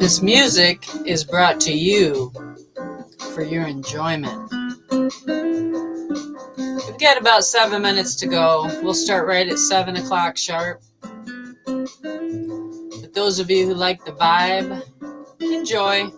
This music is brought to you for your enjoyment. We've got about 7 minutes to go. We'll start right at 7 o'clock sharp. But those of you who like the vibe, enjoy.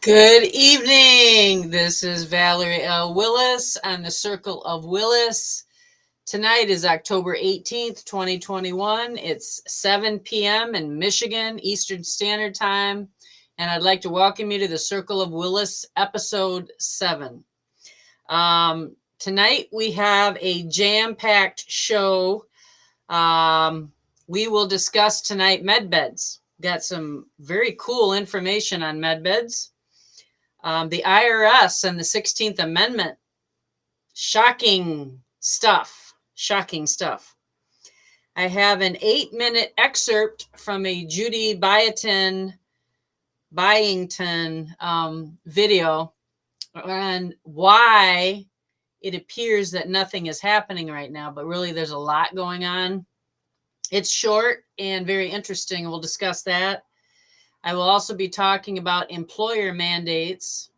Good evening. This is Valerie L. Willis on the Circle of Willis. Tonight is October 18th, 2021. It's 7 p.m. in Michigan, Eastern Standard Time. And I'd like to welcome you to the Circle of Willis, Episode 7. Tonight we have a jam-packed show. We will discuss tonight med beds. Got some very cool information on med beds. The IRS and the 16th Amendment. Shocking stuff. I have an 8-minute excerpt from a Judy Byington video on why it appears that nothing is happening right now, but really there's a lot going on. It's short and very interesting. We'll discuss that. I will also be talking about employer mandates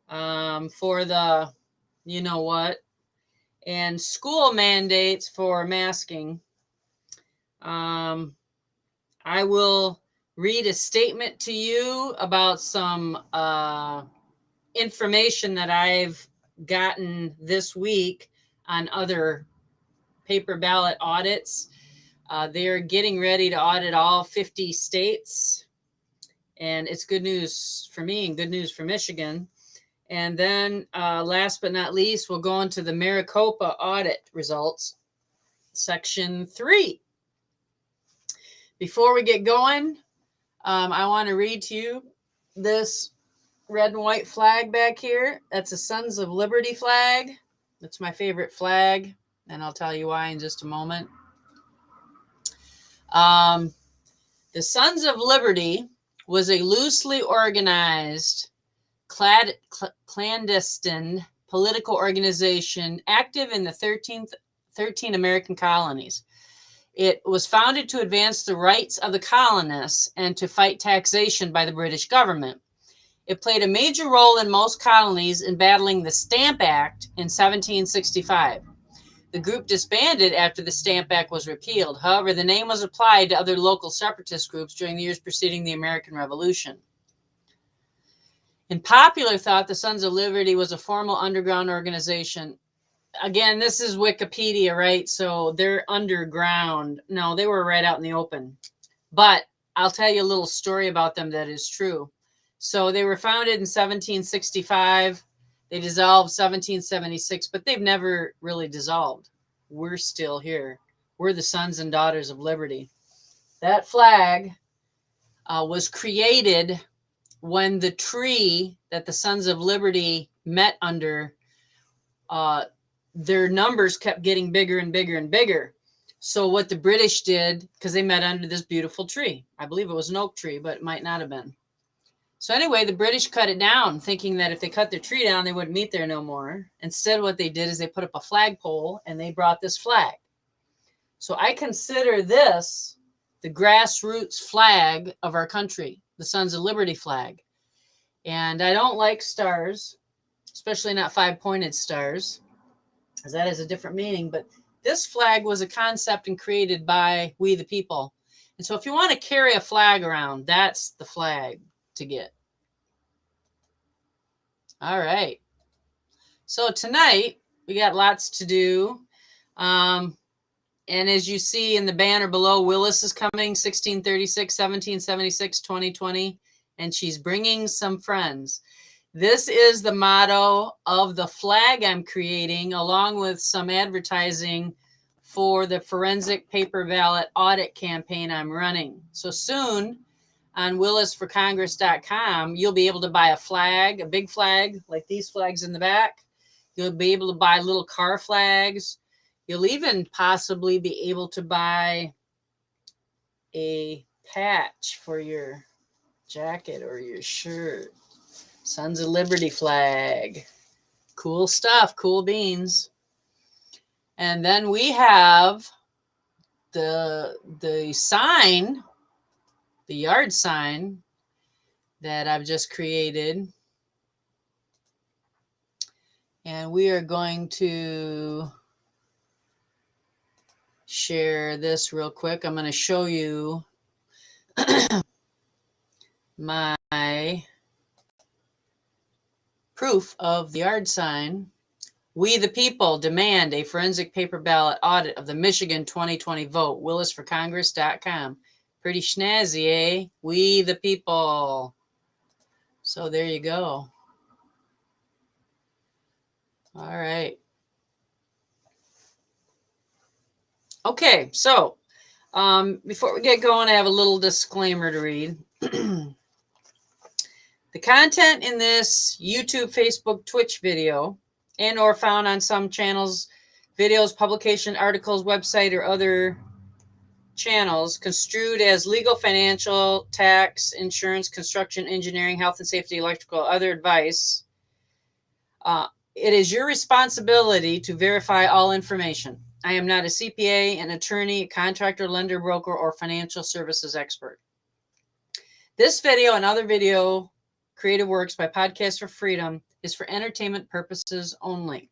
for the you know what, and school mandates for masking. I will read a statement to you about some information that I've gotten this week on other paper ballot audits. They're getting ready to audit all 50 states, and it's good news for me and good news for Michigan. And then last but not least, we'll go into the MARICOPA audit results, section 3. Before we get going, I want to read to you this red and white flag back here. That's a Sons of Liberty flag. That's my favorite flag, and I'll tell you why in just a moment. The Sons of Liberty was a loosely organized clandestine political organization active in the 13 American colonies. It was founded to advance the rights of the colonists and to fight taxation by the British government. It played a major role in most colonies in battling the Stamp Act in 1765. The group disbanded after the Stamp Act was repealed. However, the name was applied to other local separatist groups during the years preceding the American Revolution. In popular thought, the Sons of Liberty was a formal underground organization. Again, this is Wikipedia, right? So they're underground. No, they were right out in the open. But I'll tell you a little story about them that is true. So they were founded in 1765. They dissolved 1776, but they've never really dissolved. We're still here. We're the Sons and Daughters of Liberty. That flag was created when the tree that the Sons of Liberty met under, their numbers kept getting bigger and bigger and bigger. So what the British did, because they met under this beautiful tree, I believe it was an oak tree, but it might not have been. So anyway, the British cut it down, thinking that if they cut their tree down, they wouldn't meet there no more. Instead, what they did is they put up a flagpole and they brought this flag. So I consider this the grassroots flag of our country, the Sons of Liberty flag. And I don't like stars, especially not 5-pointed stars, because that has a different meaning. But this flag was a concept and created by we the people. And so if you want to carry a flag around, that's the flag to get. All right. So tonight we got lots to do. And as you see in the banner below, Willis is coming 1636, 1776, 2020, and she's bringing some friends. This is the motto of the flag I'm creating, along with some advertising for the forensic paper ballot audit campaign I'm running. So soon on WillisForCongress.com, you'll be able to buy a flag, a big flag like these flags in the back. You'll be able to buy little car flags. You'll even possibly be able to buy a patch for your jacket or your shirt. Sons of Liberty flag. Cool stuff, cool beans. And then we have the sign, the yard sign that I've just created. And we are going to share this real quick. I'm going to show you my Proof of the yard sign. We the people demand a forensic paper ballot audit of the Michigan 2020 vote. WillisForCongress.com. Pretty snazzy, eh? We the people. So there you go. All right. Okay, so before we get going, I have a little disclaimer to read. The content in this YouTube, Facebook, Twitch video and or found on some channels, videos, publication, articles, website, or other channels construed as legal, financial, tax, insurance, construction, engineering, health and safety, electrical, other advice. It is your responsibility to verify all information. I am not a CPA, an attorney, a contractor, lender, broker, or financial services expert. This video and other video creative works by Podcast for Freedom is for entertainment purposes only.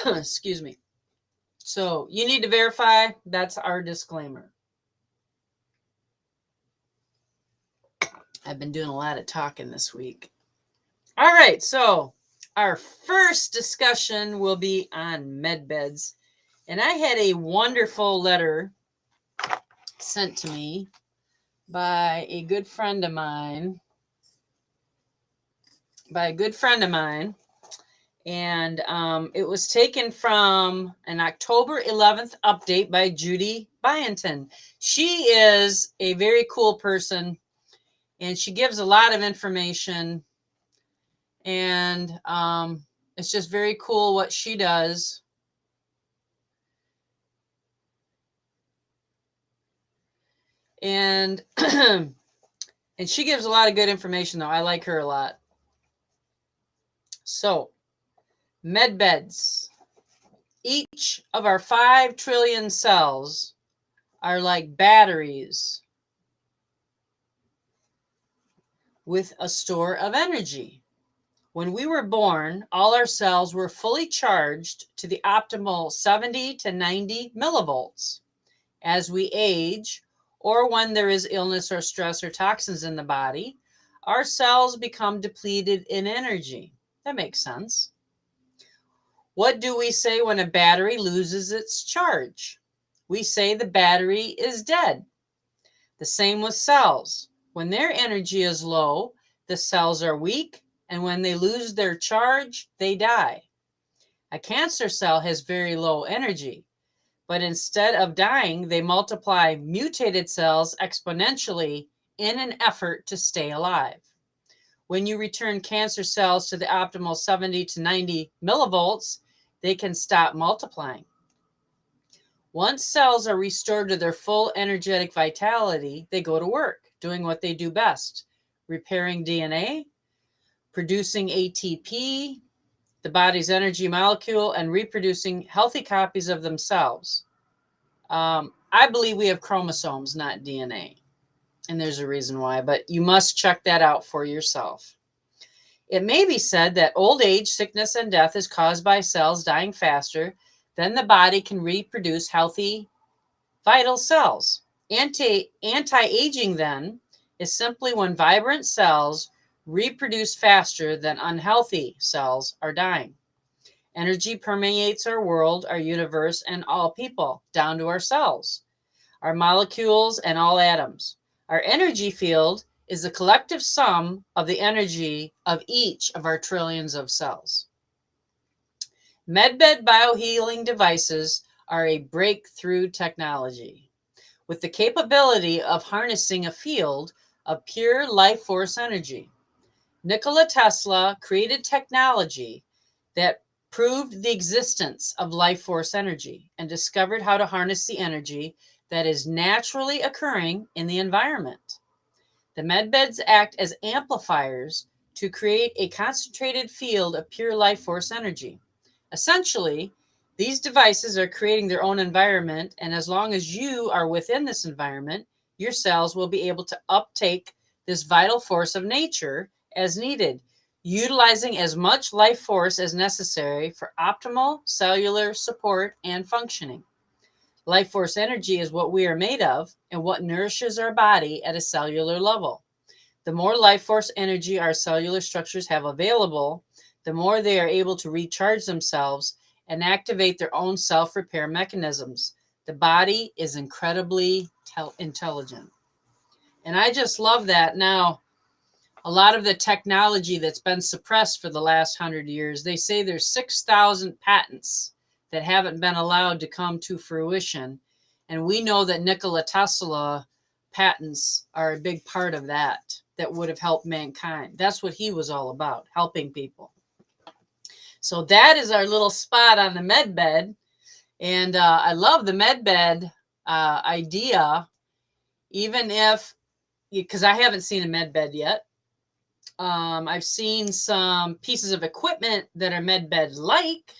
Excuse me. So you need to verify. That's our disclaimer. I've been doing a lot of talking this week. All right, so our first discussion will be on med beds. And I had a wonderful letter sent to me by a good friend of mine. And it was taken from an October 11th update by Judy Byington. She is a very cool person, and she gives a lot of information. And it's just very cool what she does. And and she gives a lot of good information, though. I like her a lot. So, med beds. Each of our 5 trillion cells are like batteries with a store of energy. When we were born, all our cells were fully charged to the optimal 70 to 90 millivolts. As we age, or when there is illness or stress or toxins in the body, our cells become depleted in energy. That makes sense. What do we say when a battery loses its charge? We say the battery is dead. The same with cells. When their energy is low, the cells are weak, and when they lose their charge, they die. A cancer cell has very low energy, but instead of dying, they multiply mutated cells exponentially in an effort to stay alive. When you return cancer cells to the optimal 70 to 90 millivolts, they can stop multiplying. Once cells are restored to their full energetic vitality, they go to work, doing what they do best, repairing DNA, producing ATP, the body's energy molecule, and reproducing healthy copies of themselves. I believe we have chromosomes, not DNA. And there's a reason why, but you must check that out for yourself. It may be said that old age, sickness, and death is caused by cells dying faster than the body can reproduce healthy, vital cells. Anti-aging, then, is simply when vibrant cells reproduce faster than unhealthy cells are dying. Energy permeates our world, our universe, and all people, down to our cells, our molecules, and all atoms. Our energy field is the collective sum of the energy of each of our trillions of cells. Medbed biohealing devices are a breakthrough technology with the capability of harnessing a field of pure life force energy. Nikola Tesla created technology that proved the existence of life force energy and discovered how to harness the energy that is naturally occurring in the environment. The medbeds act as amplifiers to create a concentrated field of pure life force energy. Essentially, these devices are creating their own environment, and as long as you are within this environment, your cells will be able to uptake this vital force of nature as needed, utilizing as much life force as necessary for optimal cellular support and functioning. Life force energy is what we are made of and what nourishes our body at a cellular level. The more life force energy our cellular structures have available, the more they are able to recharge themselves and activate their own self-repair mechanisms. The body is incredibly intelligent. And I just love that. Now, a lot of the technology that's been suppressed for the last 100 years, they say there's 6,000 patents that haven't been allowed to come to fruition. And we know that Nikola Tesla patents are a big part of that would have helped mankind. That's what he was all about, helping people. So that is our little spot on the med bed. And I love the med bed idea, even if, because I haven't seen a med bed yet. I've seen some pieces of equipment that are med bed like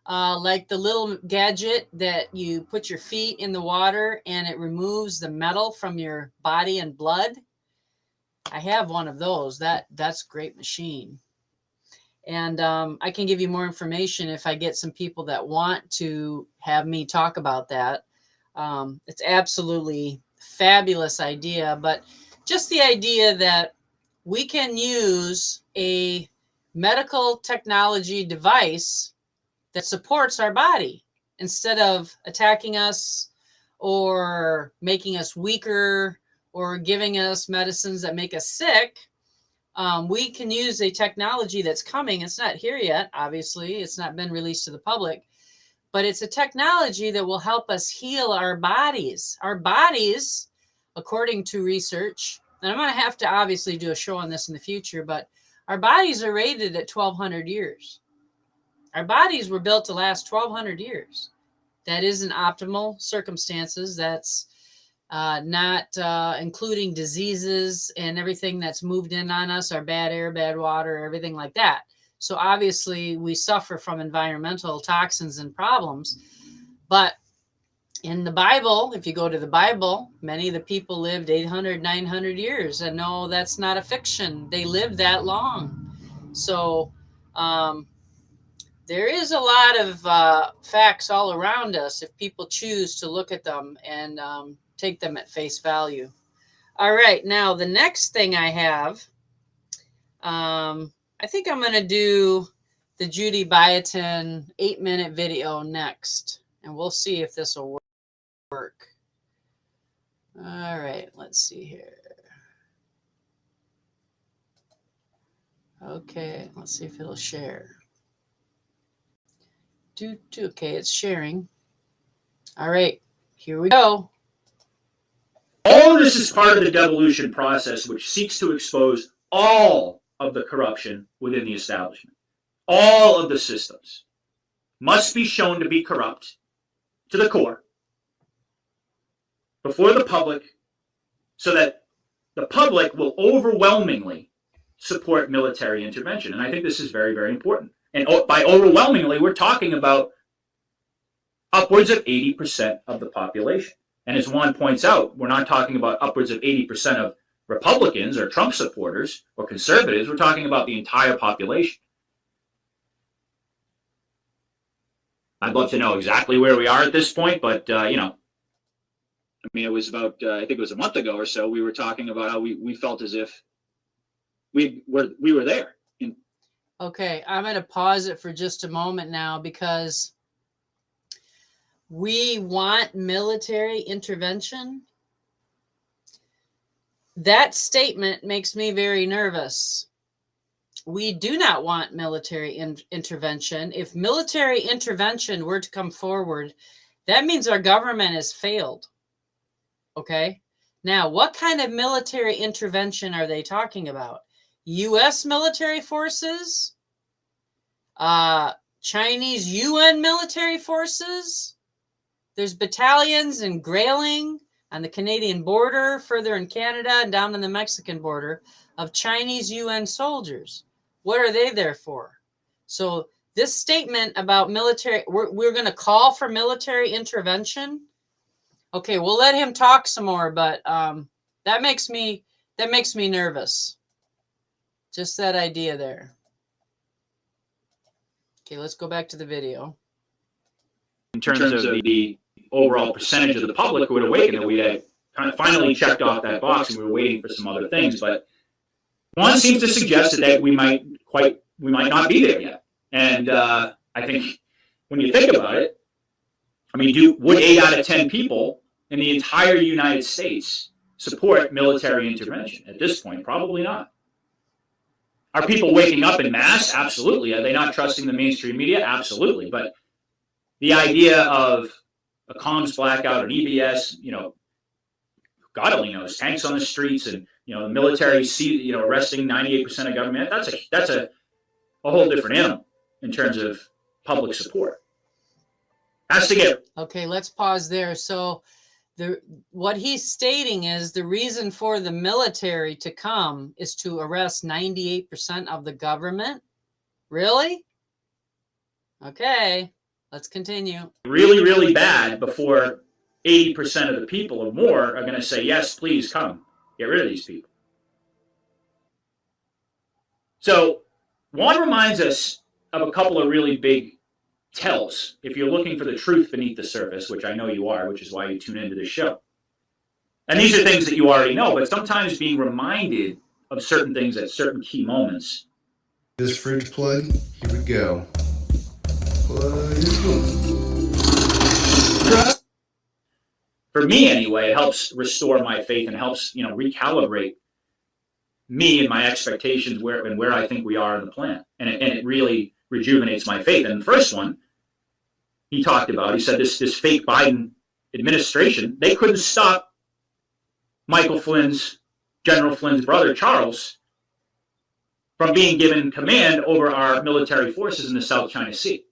the little gadget that you put your feet in the water and it removes the metal from your body and blood. I have one of those. That's a great machine. And I can give you more information if I get some people that want to have me talk about that. It's absolutely fabulous idea, but just the idea that we can use a medical technology device that supports our body instead of attacking us or making us weaker or giving us medicines that make us sick. We can use a technology that's coming. It's not here yet, obviously. It's not been released to the public, but it's a technology that will help us heal our bodies. Our bodies, according to research, and I'm going to have to obviously do a show on this in the future, but our bodies are rated at 1,200 years. Our bodies were built to last 1,200 years. That is in optimal circumstances. That's not including diseases and everything that's moved in on us, our bad air, bad water, everything like that. So obviously we suffer from environmental toxins and problems. But in the Bible, if you go to the Bible, many of the people lived 800, 900 years. And no, that's not a fiction. They lived that long. So there is a lot of facts all around us if people choose to look at them and take them at face value. All right. Now, the next thing I have, I think I'm going to do the Judy Biotin 8-minute video next, and we'll see if this will work. All right. Let's see here. Okay. Let's see if it'll share. Okay. It's sharing. All right. Here we go. All of this is part of the devolution process, which seeks to expose all of the corruption within the establishment. All of the systems must be shown to be corrupt to the core before the public, so that the public will overwhelmingly support military intervention. And I think this is very, very important. And by overwhelmingly, we're talking about upwards of 80% of the population. And as Juan points out, we're not talking about upwards of 80% of Republicans or Trump supporters or conservatives. We're talking about the entire population. I'd love to know exactly where we are at this point, but, I mean, it was about, I think it was a month ago or so, we were talking about how we felt as if we were there. Okay, I'm going to pause it for just a moment now because we want military intervention. That statement makes me very nervous. We do not want military intervention. If military intervention were to come forward, that means our government has failed. Okay? Now, what kind of military intervention are they talking about? U.S. military forces? Chinese UN military forces? There's battalions in Grayling on the Canadian border, further in Canada and down on the Mexican border, of Chinese UN soldiers. What are they there for? So this statement about military, we're going to call for military intervention. Okay, we'll let him talk some more, but that makes me nervous. Just that idea there. Okay, let's go back to the video. In terms of the overall percentage of the public who would awaken, that we had kind of finally checked off that box and we were waiting for some other things. But one seems to suggest that we might not be there yet. And I think when you think about it, I mean, would 8 out of 10 people in the entire United States support military intervention at this point? Probably not. Are people waking up in mass? Absolutely. Are they not trusting the mainstream media? Absolutely. But the idea of a comms blackout, an EBS, God only knows, tanks on the streets, and the military arresting 98% of government. That's a whole different animal in terms of public support. Has to get. Okay, let's pause there. So what he's stating is the reason for the military to come is to arrest 98% of the government. Really? Okay, let's continue. Really, really bad before 80% of the people or more are going to say, yes, please come. Get rid of these people. So Juan reminds us of a couple of really big tells if you're looking for the truth beneath the surface, which I know you are, which is why you tune into this show. And these are things that you already know, but sometimes being reminded of certain things at certain key moments. This fridge plug, here we go. Plug it. For me anyway, it helps restore my faith and helps, recalibrate me and my expectations where I think we are in the plan. And it really rejuvenates my faith. And the first one he talked about, he said this fake Biden administration, they couldn't stop General Flynn's brother, Charles, from being given command over our military forces in the South China Sea,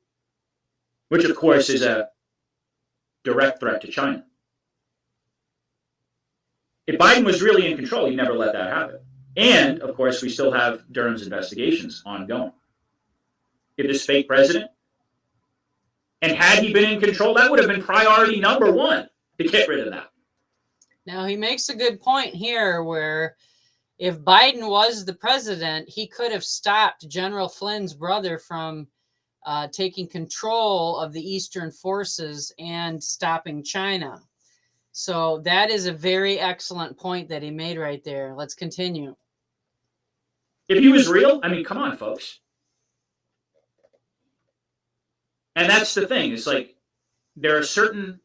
which of course is a direct threat to China. If Biden was really in control, he'd never let that happen. And of course, we still have Durham's investigations ongoing. If this fake president, and had he been in control, that would have been priority number one to get rid of that. Now, he makes a good point here where if Biden was the president, he could have stopped General Flynn's brother from taking control of the Eastern forces and stopping China. So that is a very excellent point that he made right there. Let's continue. If he was real, I mean, come on, folks. And that's the thing. It's like there are certain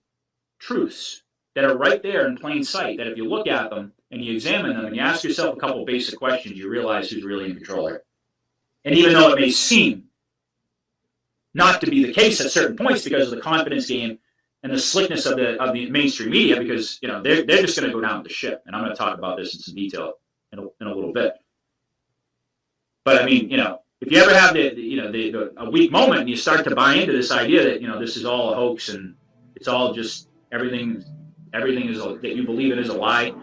truths that are right there in plain sight that if you look at them and you examine them and you ask yourself a couple of basic questions, you realize who's really in control here. And even though it may seem not to be the case at certain points because of the confidence game and the slickness of the mainstream media, because they're just going to go down with the ship. And I'm going to talk about this in some detail in a little bit. But I mean, if you ever have a weak moment and you start to buy into this idea that this is all a hoax and it's all just everything is that you believe it is a lie,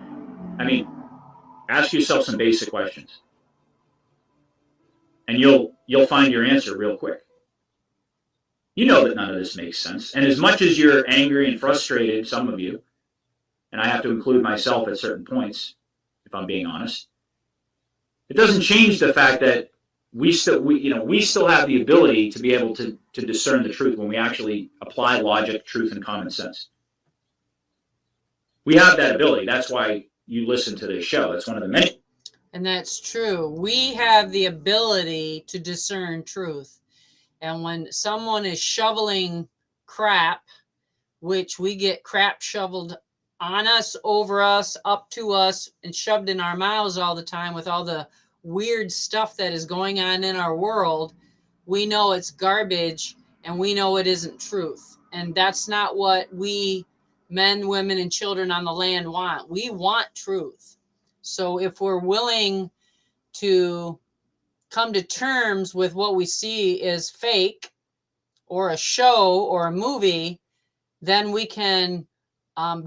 I mean, ask yourself some basic questions, and you'll find your answer real quick. You know that none of this makes sense, and as much as you're angry and frustrated, some of you, and I have to include myself at certain points, if I'm being honest, it doesn't change the fact that we still have the ability to be able to discern the truth when we actually apply logic, truth, and common sense. We have that ability. That's why you listen to this show. That's one of the many. And that's true. We have the ability to discern truth. And when someone is shoveling crap, which we get crap shoveled on us, over us, up to us, and shoved in our mouths all the time with all the weird stuff that is going on in our world, we know it's garbage and we know it isn't truth. And that's not what we men, women, and children on the land want. We want truth. So if we're willing to come to terms with what we see is fake or a show or a movie, then we can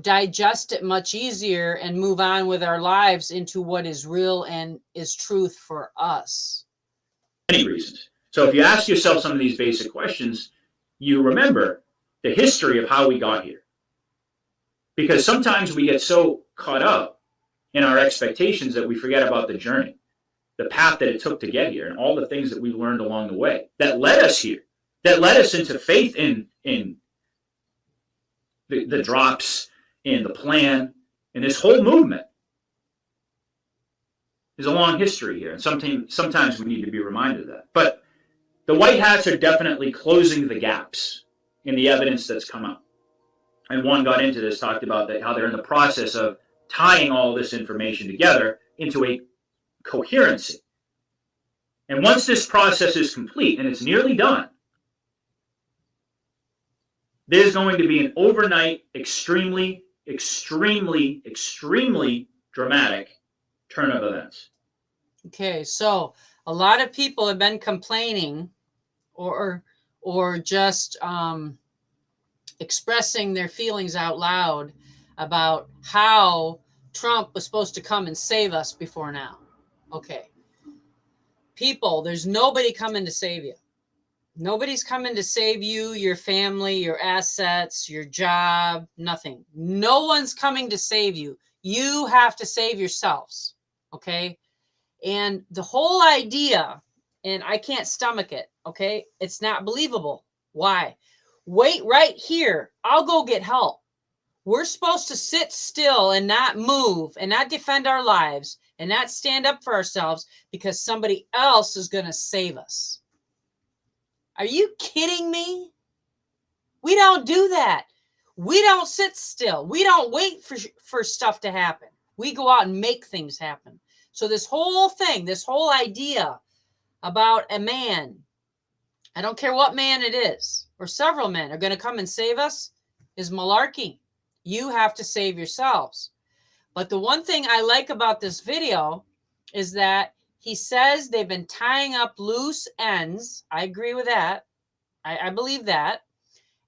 digest it much easier and move on with our lives into what is real and is truth for us. Many reasons. So if you ask yourself some of these basic questions, you remember the history of how we got here. Because sometimes we get so caught up in our expectations that we forget about the journey, the path that it took to get here, and all the things that we learned along the way that led us here, that led us into faith in the drops, in the plan, in this whole movement. There's a long history here, and sometimes we need to be reminded of that. But the white hats are definitely closing the gaps in the evidence that's come up. And one got into this, talked about that, how they're in the process of tying all this information together into a coherency. And once this process is complete, and it's nearly done, there's going to be an overnight, extremely, extremely, extremely dramatic turn of events. Okay, so a lot of people have been complaining or just expressing their feelings out loud about how Trump was supposed to come and save us before now. Okay. People, there's nobody coming to save you. Nobody's coming to save you, your family, your assets, your job, nothing. No one's coming to save you. You have to save yourselves. Okay. And the whole idea, and I can't stomach it. Okay. It's not believable. Why? Wait right here. I'll go get help. We're supposed to sit still and not move and not defend our lives and not stand up for ourselves because somebody else is going to save us. Are you kidding me? We don't do that. We don't sit still. We don't wait for stuff to happen. We go out and make things happen. So this whole thing, this whole idea about a man, I don't care what man it is, or several men are going to come and save us, is malarkey. You have to save yourselves. But the one thing I like about this video is that he says they've been tying up loose ends. I agree with that. I believe that.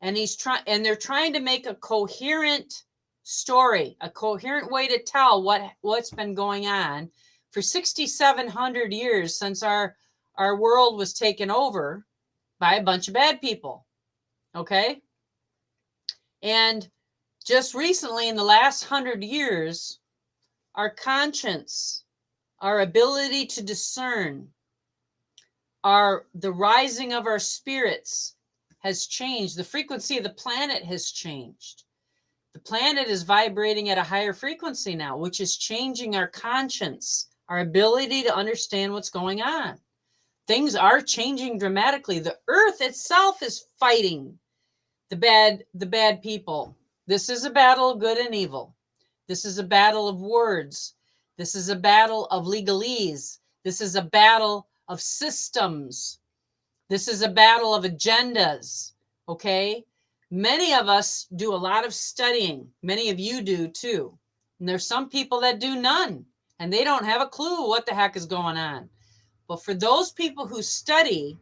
And they're trying to make a coherent story, a coherent way to tell what's been going on for 6,700 years since our world was taken over by a bunch of bad people. Okay? And just recently, in the last 100 years, our conscience, our ability to discern, the rising of our spirits has changed. The frequency of the planet has changed. The planet is vibrating at a higher frequency now, which is changing our conscience, our ability to understand what's going on. Things are changing dramatically. The earth itself is fighting the bad people. This is a battle of good and evil. This is a battle of words. This is a battle of legalese. This is a battle of systems. This is a battle of agendas. Okay? Many of us do a lot of studying. Many of you do too. And there's some people that do none, and they don't have a clue what the heck is going on. But for those people who study,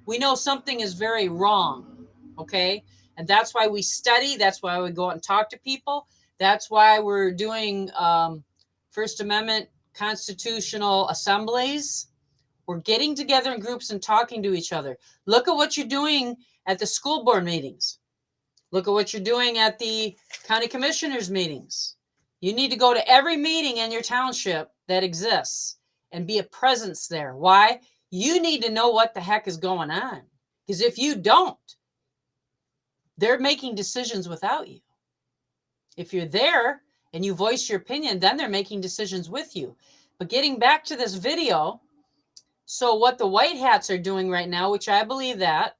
we know something is very wrong. Okay? And that's why we study. That's why we go out and talk to people. That's why we're doing First Amendment constitutional assemblies. We're getting together in groups and talking to each other. Look at what you're doing at the school board meetings. Look at what you're doing at the county commissioners meetings. You need to go to every meeting in your township that exists and be a presence there. Why? You need to know what the heck is going on. Because if you don't, they're making decisions without you. If you're there and you voice your opinion, then they're making decisions with you. But getting back to this video, so what the white hats are doing right now, which I believe that,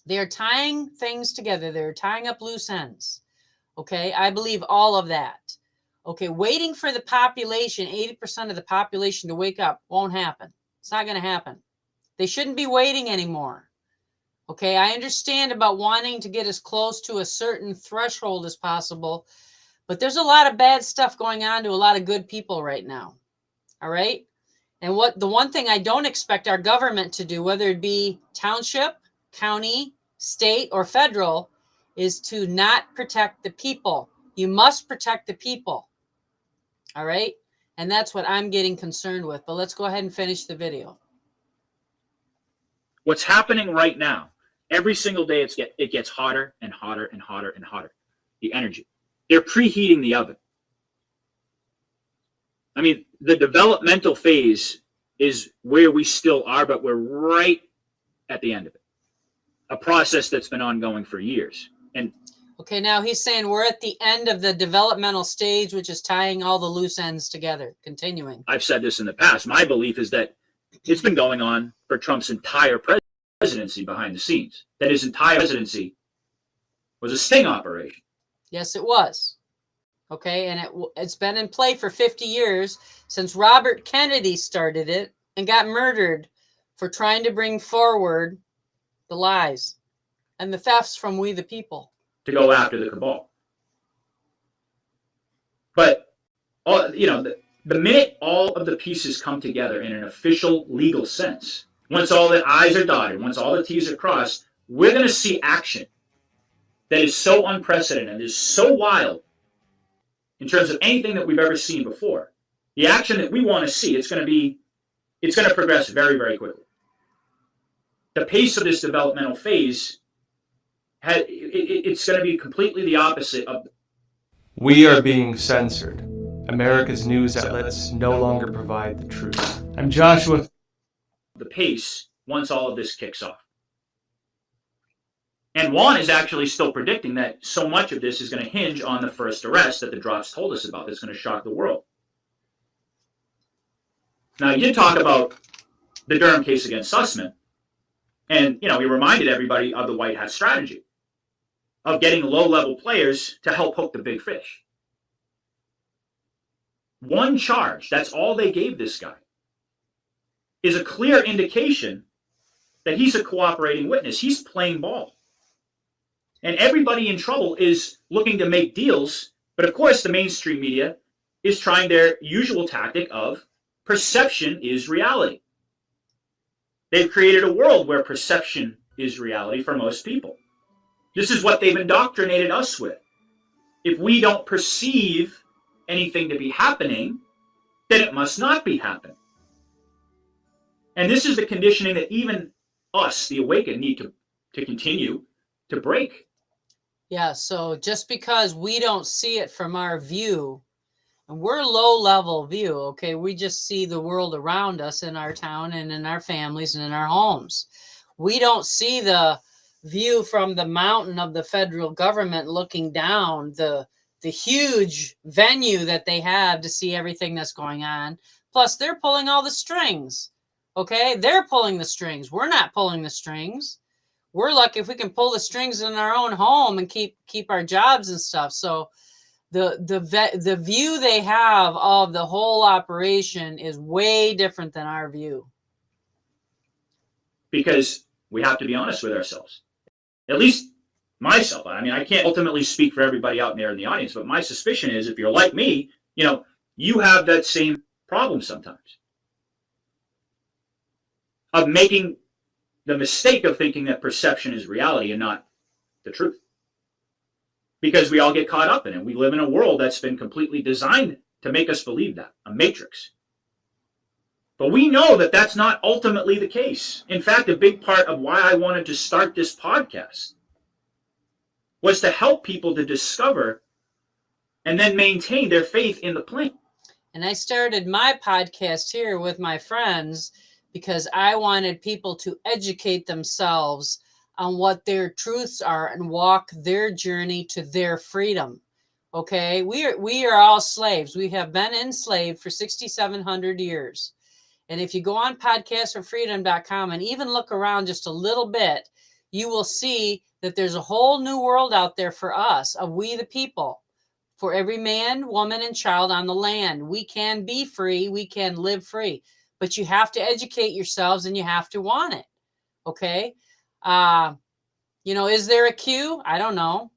they're tying things together. They're tying up loose ends. Okay, I believe all of that. Okay, waiting for the population, 80% of the population to wake up won't happen. It's not going to happen. They shouldn't be waiting anymore. Okay, I understand about wanting to get as close to a certain threshold as possible, but there's a lot of bad stuff going on to a lot of good people right now. All right? And the one thing I don't expect our government to do, whether it be township, county, state, or federal, is to not protect the people. You must protect the people. All right? And that's what I'm getting concerned with. But let's go ahead and finish the video. What's happening right now, every single day it gets hotter and hotter and hotter and hotter. The energy. They're preheating the oven. I mean, the developmental phase is where we still are, but we're right at the end of it. A process that's been ongoing for years. And Okay, now he's saying we're at the end of the developmental stage, which is tying all the loose ends together. Continuing. I've said this in the past. My belief is that it's been going on for Trump's entire presidency behind the scenes. That his entire presidency was a sting operation. Yes, it was. Okay, and it's been in play for 50 years since Robert Kennedy started it and got murdered for trying to bring forward the lies and the thefts from we the people. To go after the cabal. But, the minute all of the pieces come together in an official legal sense, once all the I's are dotted, once all the T's are crossed, we're going to see action that is so unprecedented, is so wild in terms of anything that we've ever seen before. The action that we want to see, it's going to progress very, very quickly. The pace of this developmental phase, it's going to be completely the opposite of... We are being censored. America's news outlets no longer provide the truth. I'm Joshua. The pace once all of this kicks off. And Juan is actually still predicting that so much of this is going to hinge on the first arrest that the drops told us about. That's going to shock the world. Now, you did talk about the Durham case against Sussman. And, he reminded everybody of the White Hat strategy of getting low-level players to help hook the big fish. One charge, that's all they gave this guy, is a clear indication that he's a cooperating witness. He's playing ball. And everybody in trouble is looking to make deals, but of course the mainstream media is trying their usual tactic of perception is reality. They've created a world where perception is reality for most people. This is what they've indoctrinated us with. If we don't perceive anything to be happening, then it must not be happening. And this is the conditioning that even us, the awakened, need to continue to break. Yeah, so just because we don't see it from our view, and we're low-level view, okay, we just see the world around us in our town and in our families and in our homes. We don't see the view from the mountain of the federal government looking down, the huge venue that they have to see everything that's going on. Plus, they're pulling all the strings, okay? They're pulling the strings. We're not pulling the strings. We're lucky if we can pull the strings in our own home and keep our jobs and stuff. So the view they have of the whole operation is way different than our view. Because we have to be honest with ourselves. At least myself. I mean, I can't ultimately speak for everybody out there in the audience, but my suspicion is if you're like me, you have that same problem sometimes of making the mistake of thinking that perception is reality and not the truth. Because we all get caught up in it. We live in a world that's been completely designed to make us believe that, a matrix. But we know that that's not ultimately the case. In fact, a big part of why I wanted to start this podcast was to help people to discover and then maintain their faith in the plan. And I started my podcast here with my friends because I wanted people to educate themselves on what their truths are and walk their journey to their freedom. Okay, we are all slaves. We have been enslaved for 6,700 years. And if you go on podcastforfreedom.com and even look around just a little bit, you will see that there's a whole new world out there for us, of we the people, for every man, woman, and child on the land. We can be free. We can live free. But you have to educate yourselves and you have to want it. Okay? Is there a queue? I don't know.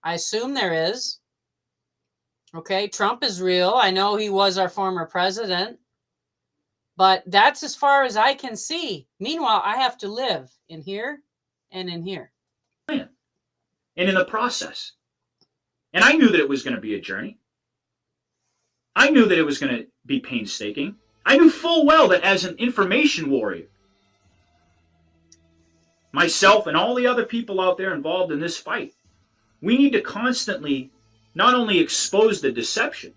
I assume there is. Okay, Trump is real. I know he was our former president. But that's as far as I can see. Meanwhile, I have to live in here and in here. And in the process. And I knew that it was going to be a journey. I knew that it was going to be painstaking. I knew full well that as an information warrior, myself and all the other people out there involved in this fight, we need to constantly not only expose the deception,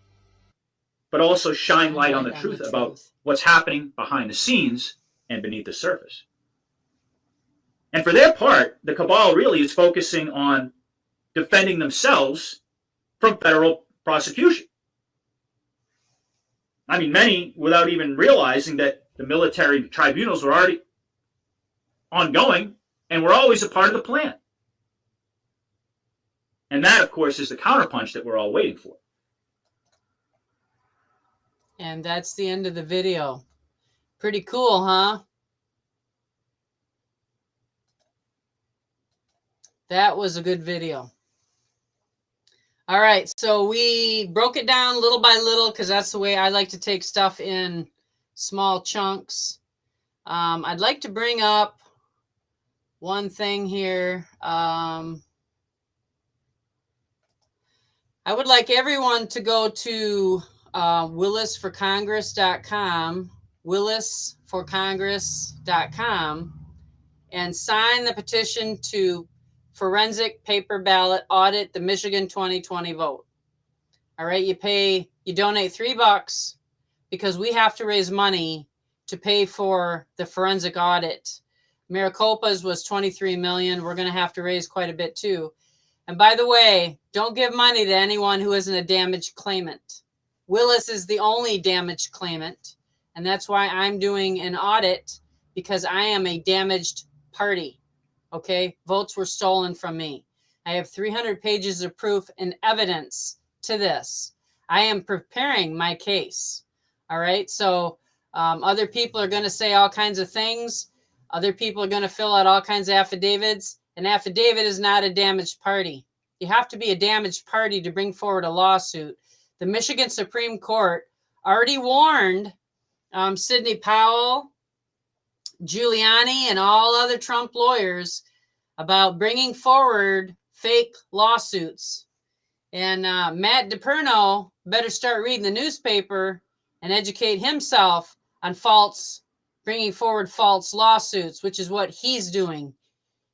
but also shine light on the truth about what's happening behind the scenes and beneath the surface. And for their part, the cabal really is focusing on defending themselves from federal prosecution. I mean, many without even realizing that the military tribunals were already ongoing and were always a part of the plan. And that, of course, is the counterpunch that we're all waiting for. And that's the end of the video. Pretty cool, huh? That was a good video. All right, so we broke it down little by little because that's the way I like to take stuff in small chunks. I'd like to bring up one thing here. I would like everyone to go to WillisForCongress.com, WillisForCongress.com, and sign the petition to forensic paper ballot audit the Michigan 2020 vote. All right, you donate $3 because we have to raise money to pay for the forensic audit. MARICOPA's was $23 million. We're going to have to raise quite a bit too. And by the way, don't give money to anyone who isn't a damaged claimant. Willis is the only damaged claimant, and that's why I'm doing an audit, because I am a damaged party. Okay, votes were stolen from me. I have 300 pages of proof and evidence to this. I am preparing my case. All right, so other people are going to say all kinds of things. Other people are going to fill out all kinds of affidavits. An affidavit is not a damaged party. You have to be a damaged party to bring forward a lawsuit. The Michigan Supreme Court already warned Sidney Powell, Giuliani, and all other Trump lawyers about bringing forward fake lawsuits. And Matt DePerno better start reading the newspaper and educate himself on bringing forward false lawsuits, which is what he's doing.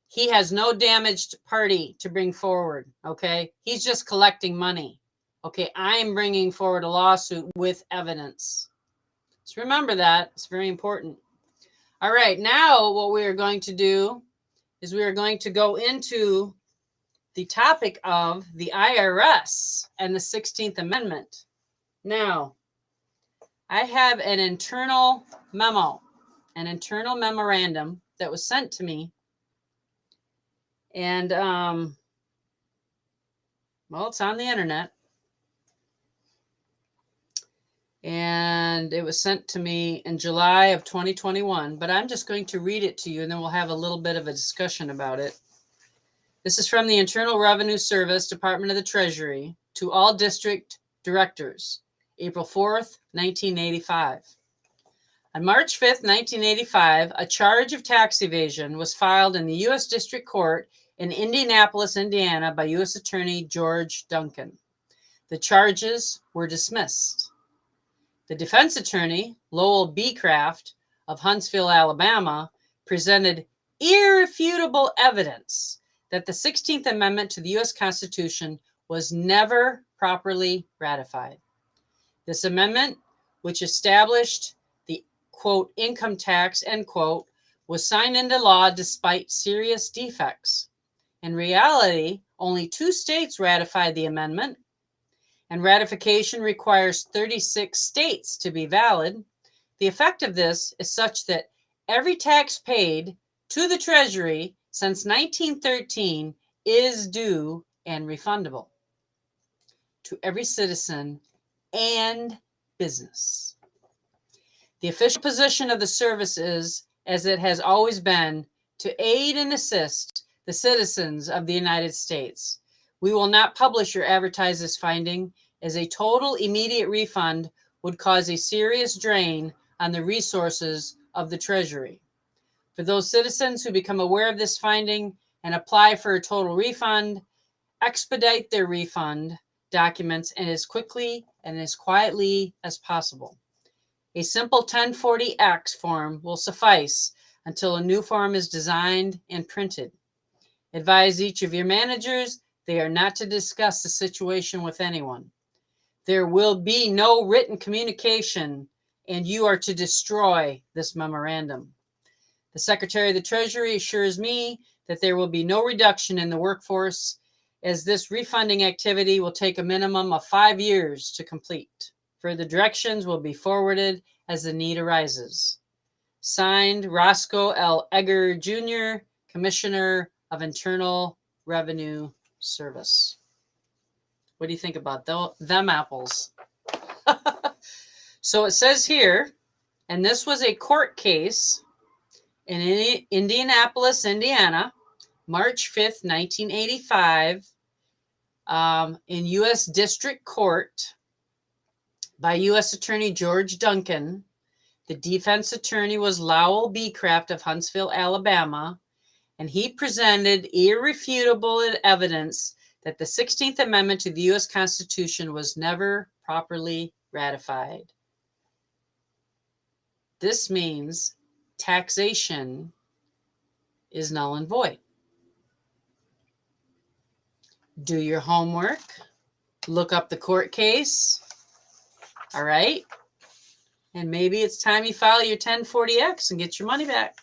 He has no damaged party to bring forward, okay? He's just collecting money. Okay, I'm bringing forward a lawsuit with evidence. So remember that. It's very important. All right, now what we are going to do is we are going to go into the topic of the IRS and the 16th Amendment. Now, I have an internal memo, an internal memorandum that was sent to me. And, well, it's on the internet. And it was sent to me in July of 2021, but I'm just going to read it to you, and then we'll have a little bit of a discussion about it. This is from the Internal Revenue Service, Department of the Treasury, to all district directors, April 4th, 1985. On March 5th, 1985, a charge of tax evasion was filed in the U.S. District Court in Indianapolis, Indiana, by U.S. Attorney George Duncan. The charges were dismissed. The defense attorney, Lowell B. Craft of Huntsville, Alabama, presented irrefutable evidence that the 16th Amendment to the U.S. Constitution was never properly ratified. This amendment, which established the, quote, income tax, end quote, was signed into law despite serious defects. In reality, only 2 states ratified the amendment, and ratification requires 36 states to be valid. The effect of this is such that every tax paid to the Treasury since 1913 is due and refundable to every citizen and business. The official position of the service is, as it has always been, to aid and assist the citizens of the United States. We will not publish or advertise this finding, as a total immediate refund would cause a serious drain on the resources of the Treasury. For those citizens who become aware of this finding and apply for a total refund, expedite their refund documents and as quickly and as quietly as possible. A simple 1040X form will suffice until a new form is designed and printed. Advise each of your managers they are not to discuss the situation with anyone. There will be no written communication, and you are to destroy this memorandum. The Secretary of the Treasury assures me that there will be no reduction in the workforce as this refunding activity will take a minimum of 5 years to complete. Further directions will be forwarded as the need arises. Signed, Roscoe L. Egger, Jr., Commissioner of Internal Revenue Service. What do you think about them apples? So it says here, and this was a court case in Indianapolis, Indiana, March 5th, 1985, in U.S. District Court by U.S. Attorney George Duncan. The defense attorney was Lowell B. Craft of Huntsville, Alabama, and he presented irrefutable evidence that the 16th Amendment to the U.S. Constitution was never properly ratified. This means taxation is null and void. Do your homework. Look up the court case. All right. And maybe it's time you file your 1040X and get your money back.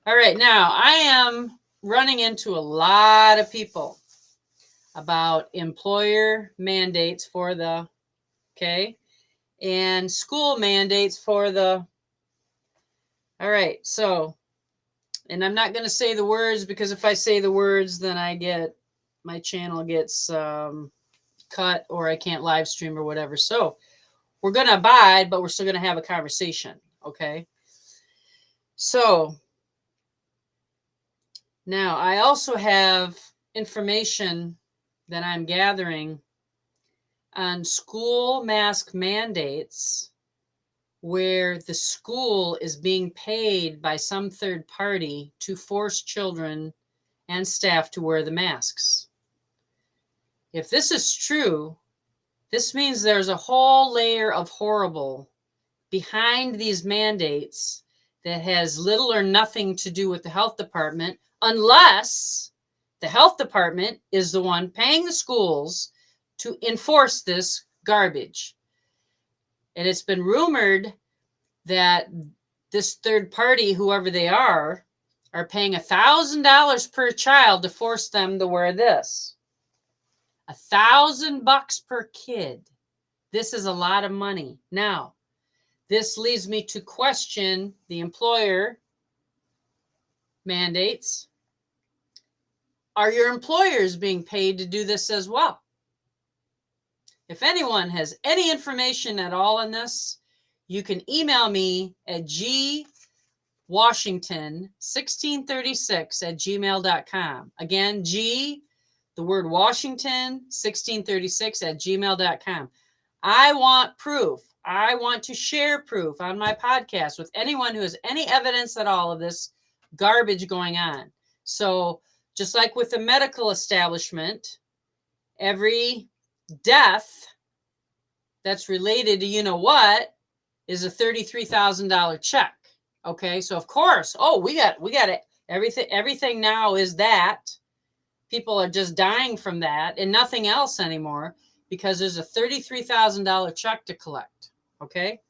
All right. Now, I am running into a lot of people about employer mandates for the, okay, and school mandates for the, all right. So, and I'm not going to say the words, because if I say the words, then my channel gets cut, or I can't live stream or whatever. So we're going to abide, but we're still going to have a conversation. Okay. So now I also have information that I'm gathering on school mask mandates, where the school is being paid by some third party to force children and staff to wear the masks. If this is true, this means there's a whole layer of horrible behind these mandates that has little or nothing to do with the health department, unless the health department is the one paying the schools to enforce this garbage. And it's been rumored that this third party, whoever they are paying $1,000 per child to force them to wear this. $1,000 per kid. This is a lot of money. Now, this leads me to question the employer mandates. Are your employers being paid to do this as well? If anyone has any information at all on this, you can email me at gwashington1636@gmail.com. Again, the word Washington 1636@gmail.com. I want proof. I want to share proof on my podcast with anyone who has any evidence at all of this garbage going on. So just like with the medical establishment, every death that's related to you know what is a $33,000 check. Okay, so of course, we got it. Everything now is that. People are just dying from that and nothing else anymore, because there's a $33,000 check to collect. Okay,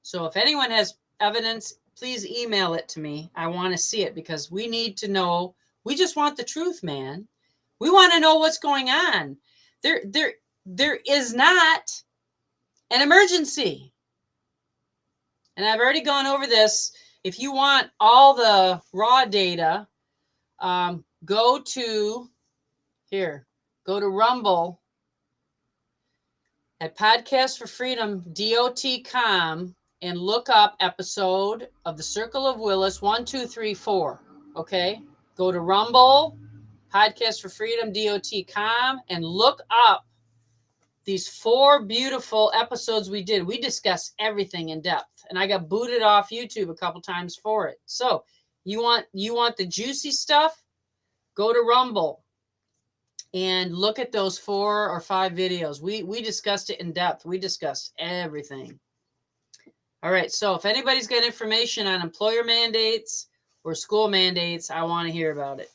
so if anyone has evidence, please email it to me. I want to see it, because we need to know. We just want the truth, man. We want to know what's going on. There is not an emergency. And I've already gone over this. If you want all the raw data, go to Rumble at podcastforfreedom.com and look up episode of the Circle of Willis 1, 2, 3, 4. Okay, go to Rumble, podcastforfreedom.com, and look up these 4 beautiful episodes we did. We discussed everything in depth, and I got booted off YouTube a couple times for it. So you want the juicy stuff? Go to Rumble and look at those 4 or 5 videos. We discussed it in depth. We discussed everything. All right. So if anybody's got information on employer mandates or school mandates, I want to hear about it.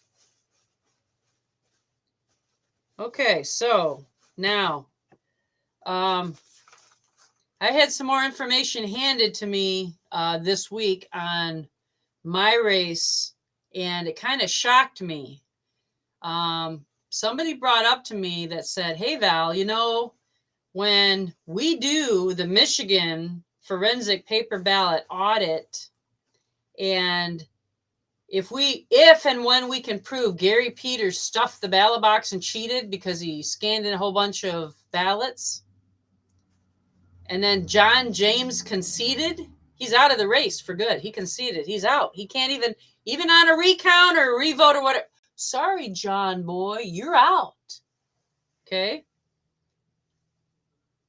Okay. So now, I had some more information handed to me this week on my race, and it kind of shocked me. Somebody brought up to me that said, hey, Val, you know, when we do the Michigan forensic paper ballot audit, and if and when we can prove Gary Peters stuffed the ballot box and cheated because he scanned in a whole bunch of ballots, and then John James conceded, he's out of the race for good. He conceded. He's out. He can't even on a recount or a revote or whatever. Sorry, John boy, you're out. Okay?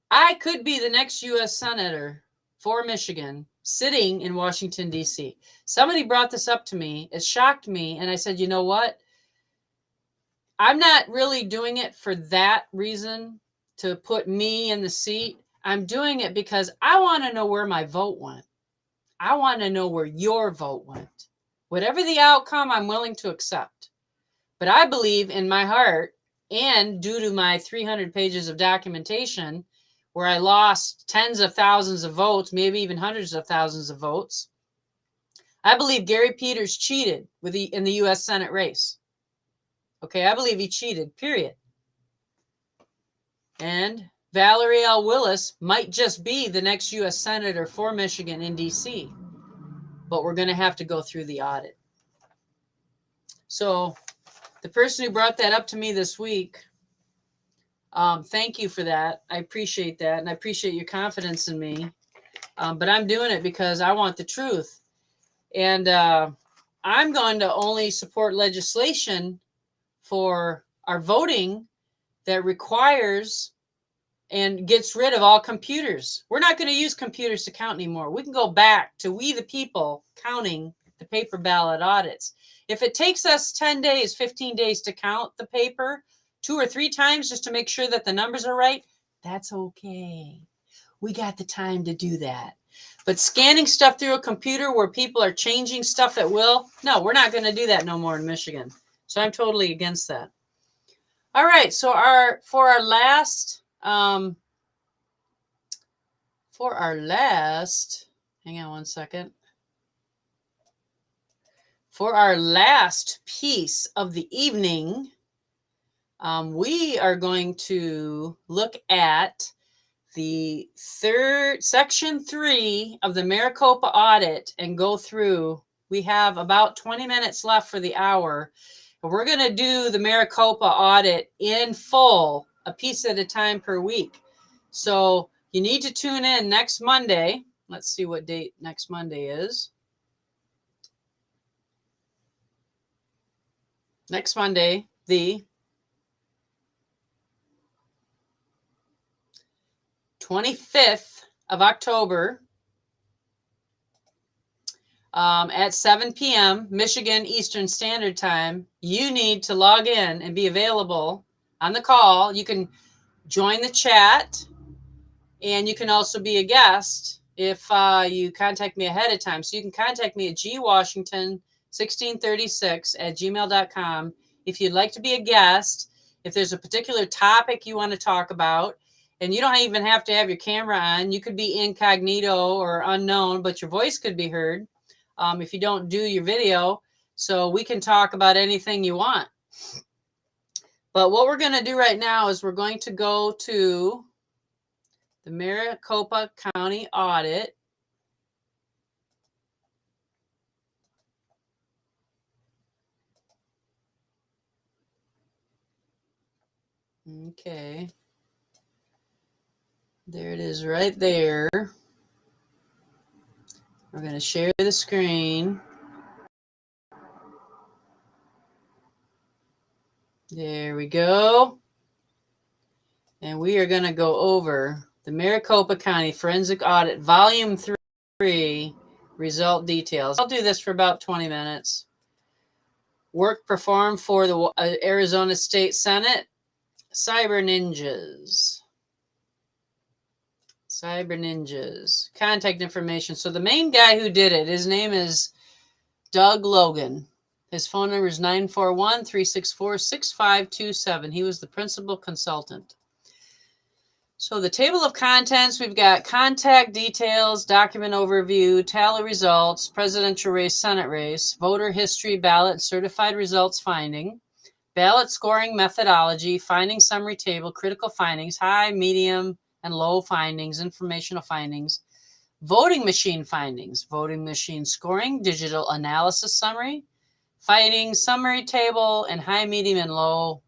I could be the next U.S. Senator for Michigan sitting in Washington, D.C. Somebody brought this up to me. It shocked me. And I said, you know what? I'm not really doing it for that reason, to put me in the seat. I'm doing it because I want to know where my vote went. I want to know where your vote went. Whatever the outcome, I'm willing to accept. But I believe in my heart, and due to my 300 pages of documentation, where I lost tens of thousands of votes, maybe even hundreds of thousands of votes, I believe Gary Peters cheated in the U.S. Senate race. Okay, I believe he cheated, period. And Valerie L. Willis might just be the next U.S. Senator for Michigan in D.C., but we're going to have to go through the audit. So the person who brought that up to me this week, thank you for that. I appreciate that, and I appreciate your confidence in me. But I'm doing it because I want the truth. And I'm going to only support legislation for our voting that requires and gets rid of all computers. We're not going to use computers to count anymore. We can go back to we the people counting the paper ballot audits. If it takes us 10 days, 15 days to count the paper 2 or 3 times just to make sure that the numbers are right, that's okay. We got the time to do that. But scanning stuff through a computer where people are changing stuff at will, no, we're not going to do that no more in Michigan. So I'm totally against that. All right, so for our last, hang on one second. For our last piece of the evening, we are going to look at the section 3 of the MARICOPA audit and go through. We have about 20 minutes left for the hour. And we're going to do the MARICOPA audit in full, a piece at a time per week. So you need to tune in next Monday. Let's see what date next Monday is. Next Monday, the 25th of October at 7 p.m. Michigan Eastern Standard Time. You need to log in and be available on the call. You can join the chat, and you can also be a guest if you contact me ahead of time. So you can contact me at gwashington1636@gmail.com if you'd like to be a guest, if there's a particular topic you want to talk about. And you don't even have to have your camera on. You could be incognito or unknown, but your voice could be heard if you don't do your video. So we can talk about anything you want. But what we're going to do right now is we're going to go to the Maricopa County audit. Okay. There it is right there. We're going to share the screen. There we go. And we are going to go over the Maricopa County Forensic Audit, Volume 3, Result Details. I'll do this for about 20 minutes. Work performed for the Arizona State Senate. Cyber Ninjas. Contact information. So the main guy who did it, his name is Doug Logan. His phone number is 941-364-6527. He was the principal consultant. So the table of contents, we've got contact details, document overview, tally results, presidential race, Senate race, voter history, ballot, certified results finding, ballot scoring methodology, finding summary table, critical findings, high, medium, and low findings, informational findings, voting machine findings, voting machine scoring, digital analysis summary, finding summary table, and high, medium, and low.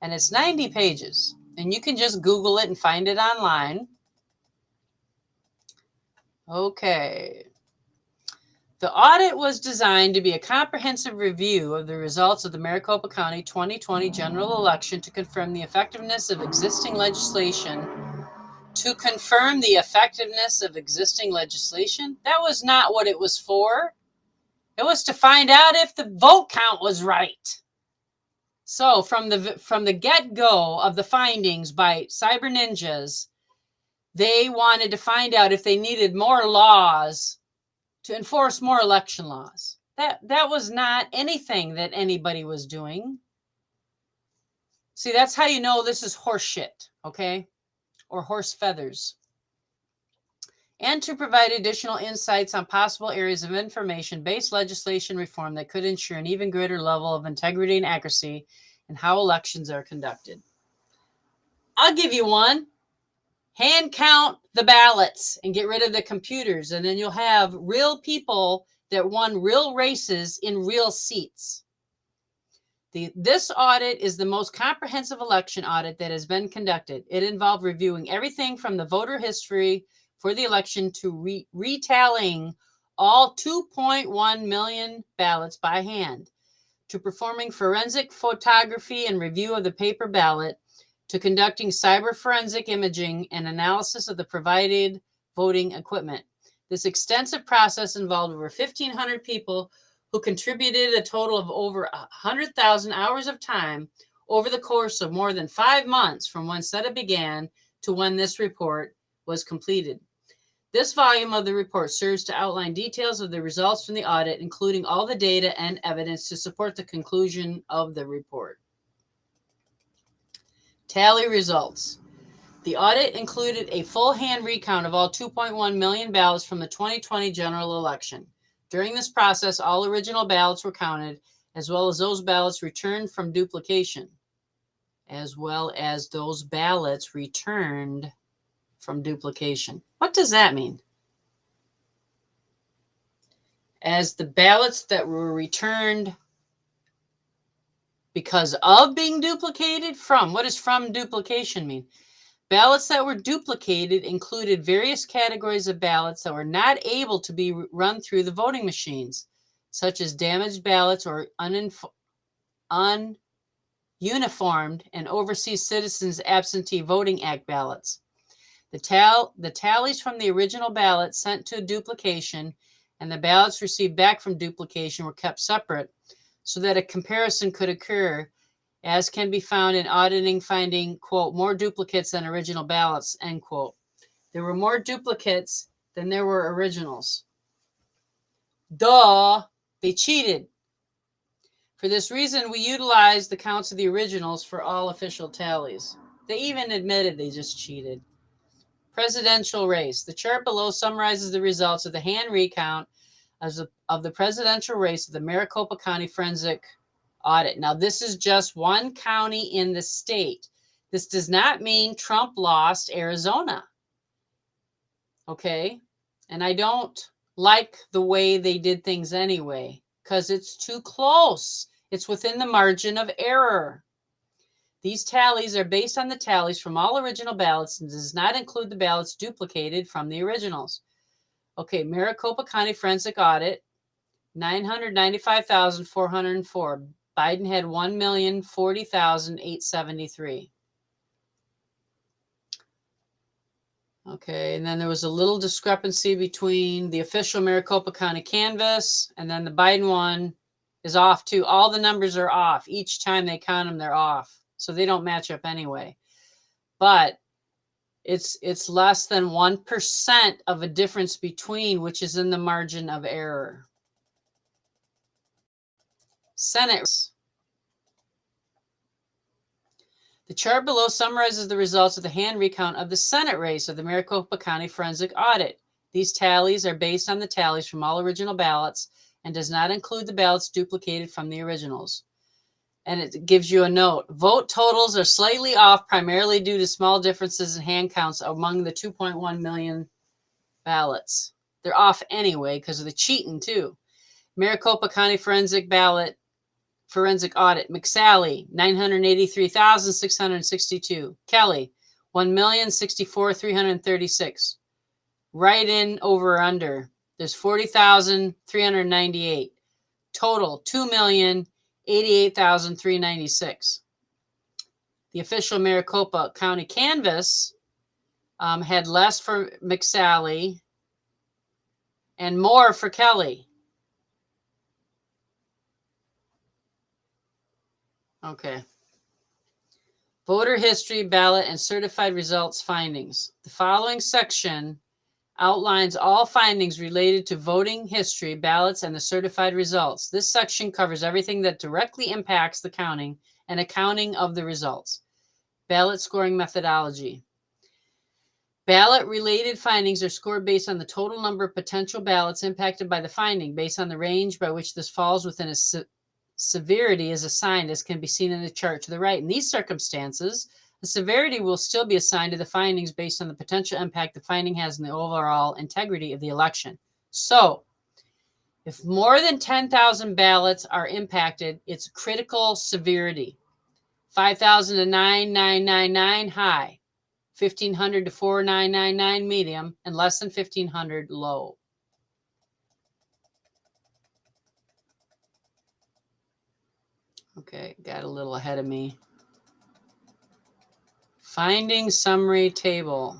And it's 90 pages. And you can just Google it and find it online. Okay. The audit was designed to be a comprehensive review of the results of the Maricopa County 2020 general election to confirm the effectiveness of existing legislation. To confirm the effectiveness of existing legislation? That was not what it was for. It was to find out if the vote count was right. So from the get-go of the findings by cyber ninjas, they wanted to find out if they needed more laws to enforce more election laws. That was not anything that anybody was doing. See, that's how you know this is horse shit, okay? Or horse feathers. And to provide additional insights on possible areas of information-based legislation reform that could ensure an even greater level of integrity and accuracy in how elections are conducted. I'll give you one. Hand count the ballots and get rid of the computers, and then you'll have real people that won real races in real seats. This audit is the most comprehensive election audit that has been conducted. It involved reviewing everything from the voter history for the election to retallying all 2.1 million ballots by hand, to performing forensic photography and review of the paper ballot, to conducting cyber forensic imaging and analysis of the provided voting equipment. This extensive process involved over 1,500 people who contributed a total of over 100,000 hours of time over the course of more than 5 months from when SETA began to when this report was completed. This volume of the report serves to outline details of the results from the audit, including all the data and evidence to support the conclusion of the report. Tally results. The audit included a full hand recount of all 2.1 million ballots from the 2020 general election. During this process, all original ballots were counted, as well as those ballots returned from duplication. What does that mean? As the ballots that were returned because of being duplicated from. What does from duplication mean? Ballots that were duplicated included various categories of ballots that were not able to be run through the voting machines, such as damaged ballots or ununiformed and Overseas Citizens Absentee Voting Act ballots. The tallies from the original ballot sent to duplication and the ballots received back from duplication were kept separate so that a comparison could occur, as can be found in auditing finding, quote, more duplicates than original ballots, end quote. There were more duplicates than there were originals. Duh, they cheated. For this reason, we utilized the counts of the originals for all official tallies. They even admitted they just cheated. Presidential race. The chart below summarizes the results of the hand recount of the presidential race of the Maricopa County Forensic Audit. Now, this is just one county in the state. This does not mean Trump lost Arizona. Okay? And I don't like the way they did things anyway, because it's too close. It's within the margin of error. These tallies are based on the tallies from all original ballots and does not include the ballots duplicated from the originals. Okay, Maricopa County Forensic Audit, 995,404. Biden had 1,040,873. Okay, and then there was a little discrepancy between the official Maricopa County canvas and then the Biden one is off too. All the numbers are off. Each time they count them, they're off. So they don't match up anyway. But it's less than 1% of a difference between, which is in the margin of error. Senate. The chart below summarizes the results of the hand recount of the Senate race of the Maricopa County Forensic Audit. These tallies are based on the tallies from all original ballots and does not include the ballots duplicated from the originals. And it gives you a note. Vote totals are slightly off, primarily due to small differences in hand counts among the 2.1 million ballots. They're off anyway because of the cheating too. Maricopa County Forensic Audit. McSally, 983,662. Kelly, 1,064,336. Write-in over or under. There's 40,398. Total, 2,088,396. The official Maricopa County canvass had less for McSally and more for Kelly. Okay. Voter history, ballot, and certified results findings. The following section outlines all findings related to voting history, ballots, and the certified results. This section covers everything that directly impacts the counting and accounting of the results. Ballot scoring methodology. Ballot-related findings are scored based on the total number of potential ballots impacted by the finding, based on the range by which this falls within a severity is assigned, as can be seen in the chart to the right. In these circumstances, the severity will still be assigned to the findings based on the potential impact the finding has on the overall integrity of the election. So, if more than 10,000 ballots are impacted, it's critical severity. 5,000 to 9,999 high, 1,500 to 4,999 medium, and less than 1,500 low. Okay, got a little ahead of me. Finding summary table.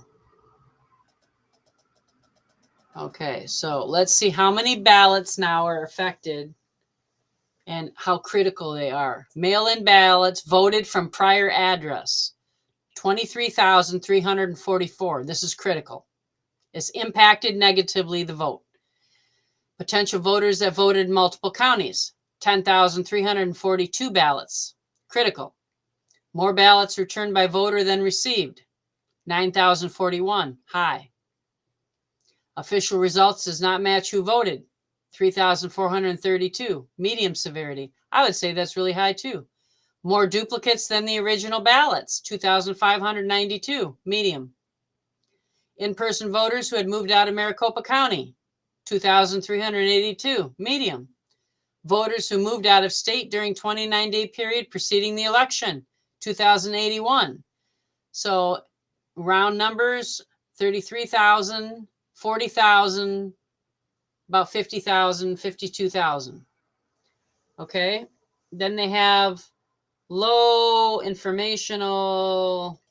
Okay, so let's see how many ballots now are affected and how critical they are. Mail-in ballots voted from prior address, 23,344. This is critical. It's impacted negatively the vote. Potential voters that voted in multiple counties, 10,342 ballots, critical. More ballots returned by voter than received, 9,041, high. Official results does not match who voted, 3,432, medium severity. I would say that's really high too. More duplicates than the original ballots, 2,592, medium. In-person voters who had moved out of Maricopa County, 2,382, medium. Voters who moved out of state during 29-day period preceding the election, 2,081. So round numbers, 33,000, 40,000, about 50,000, 52,000. Okay. Then they have low informational.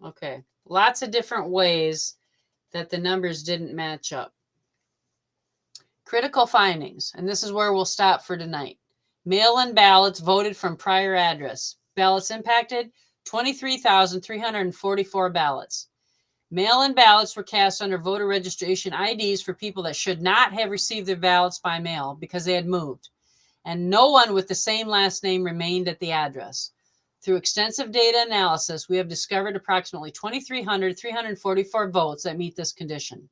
Okay. Lots of different ways that the numbers didn't match up. Critical findings, and this is where we'll stop for tonight. Mail-in ballots voted from prior address. Ballots impacted, 23,344 ballots. Mail-in ballots were cast under voter registration IDs for people that should not have received their ballots by mail because they had moved, and no one with the same last name remained at the address. Through extensive data analysis, we have discovered approximately 2,344 votes that meet this condition.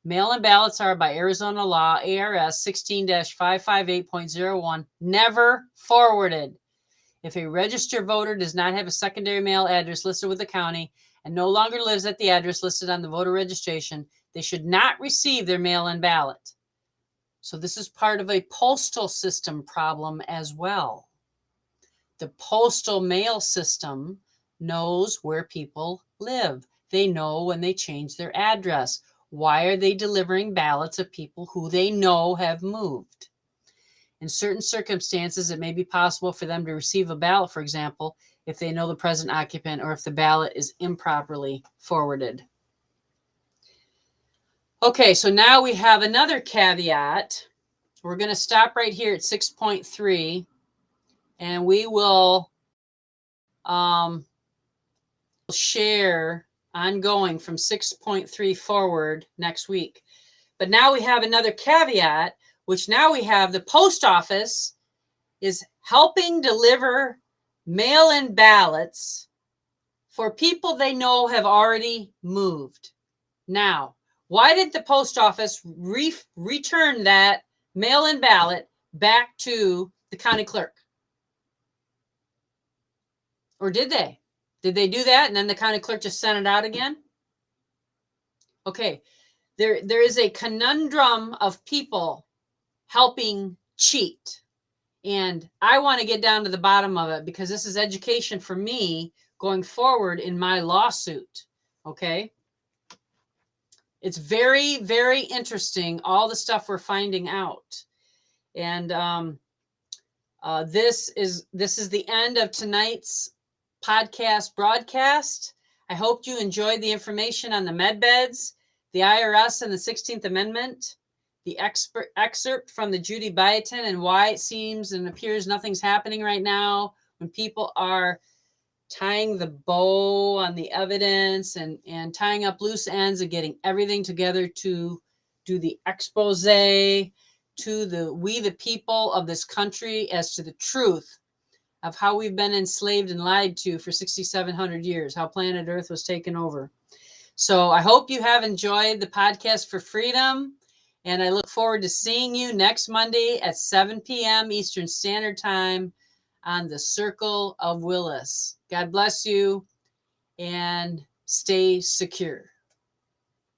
Mail-in ballots are, by Arizona law, ARS 16-558.01, never forwarded. If a registered voter does not have a secondary mail address listed with the county and no longer lives at the address listed on the voter registration, they should not receive their mail-in ballot. So this is part of a postal system problem as well. The postal mail system knows where people live. They know when they change their address. Why are they delivering ballots of people who they know have moved? In certain circumstances, it may be possible for them to receive a ballot, for example, if they know the present occupant or if the ballot is improperly forwarded. Okay, so now we have another caveat. We're going to stop right here at 6.3, and we will share ongoing from 6.3 forward next week. But now we have another caveat, which now we have the post office is helping deliver mail-in ballots for people they know have already moved. Now, why did the post office return that mail-in ballot back to the county clerk? Or did they? Did they do that? And then the county clerk just sent it out again? Okay. There is a conundrum of people helping cheat. And I want to get down to the bottom of it because this is education for me going forward in my lawsuit. Okay. It's very, very interesting, all the stuff we're finding out. And this is the end of tonight's podcast broadcast. I hope you enjoyed the information on the med beds, the IRS and the 16th Amendment, the excerpt from the Judy Biotin and why it seems and appears nothing's happening right now when people are tying the bow on the evidence and tying up loose ends and getting everything together to do the expose to we the people of this country as to the truth of how we've been enslaved and lied to for 6,700 years, how planet Earth was taken over. So I hope you have enjoyed the podcast for freedom, and I look forward to seeing you next Monday at 7 p.m. Eastern Standard Time on the Circle of Willis. God bless you and stay secure.